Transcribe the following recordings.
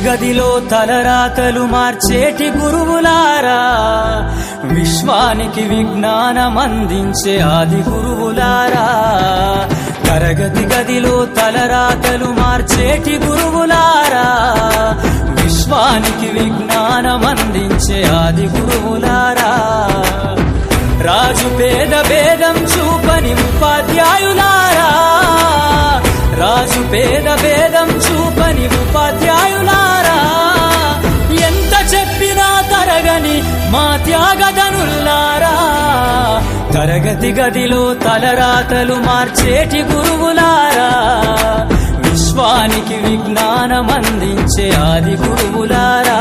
గదిలో తలరాతలు మార్చేటి గురువులారా, విశ్వానికి విజ్ఞానమందించే ఆది గురువులారా. తరగతి గదిలో తలరాతలు మార్చేటి గురువులారా, విశ్వానికి విజ్ఞానమందించే ఆది గురువులారా. రాజు పేద భేదం చూపని ఉపాధ్యాయులారా, రాజు పేద భేదం చూపని ఉపాధ్యాయులారా. ఎంత చెప్పినా తరగని మా త్యాగధనులారా, తరగతి గదిలో తలరాతలు మార్చేటి గురువులారా, విశ్వానికి విజ్ఞానమందించే ఆది గురువులారా.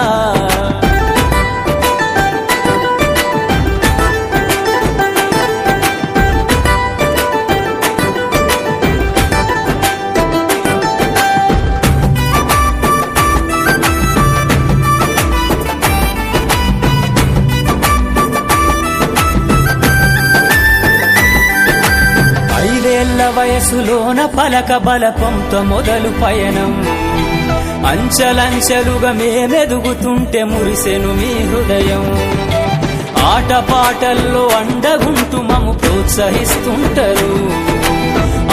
వయసులోన పలక బలపంతో మొదలు పయనం, అంచలంచెలుగా మేమెదుగుతుంటే మురిసెను మీ హృదయం. ఆటపాటల్లో అండగుంటూ మము ప్రోత్సహిస్తుంటారు,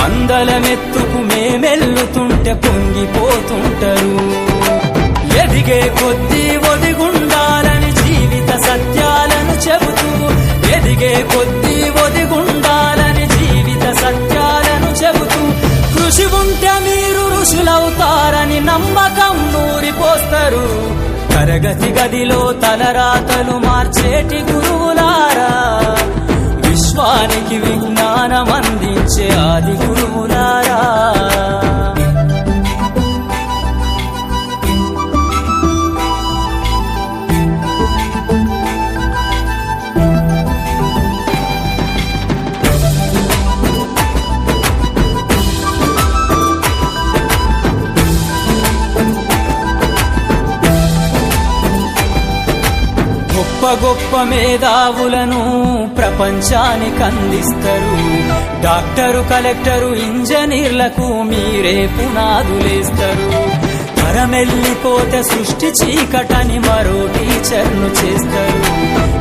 అందలమెత్తుకు మేమెల్లుతుంటే పొంగిపోతుంటారు. ఎదిగే కొద్దీ ఒదిగుండాలని జీవిత సత్యాలను చెబుతూ, ఎదిగే కొద్దీ ఒదిగుండాలని జీవిత సత్యాలను చెబుతూ, కృషి ఉంటే మీరు ఋషులవుతారని నమ్మకం నూరిపోస్తారు. తరగతి గదిలో తలరాతలు మార్చేటి గురువులారా, విశ్వానికి విజ్ఞానమందించే ఆది గురువులారా. గొప్ప గొప్ప మేధావులను ప్రపంచానికి అందిస్తారు. డాక్టరు, కలెక్టరు, ఇంజనీర్లకు మీరే పునాదులేస్తారు. తరమెల్లిపోతే సృష్టి చీకటని మరో టీచర్ను చేస్తారు.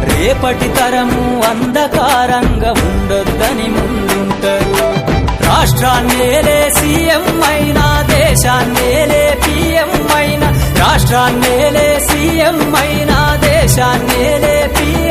రేపటి తరము అంధకారంగా ఉండొద్దని ముందుంటారు. రాష్ట్రాన్నేలే సీఎం అయినా, దేశాన్నేలే పిఎం అయినా, రాష్ట్రాన్నేలే సీఎం అయినా, దేశాన్నేలే పిఎం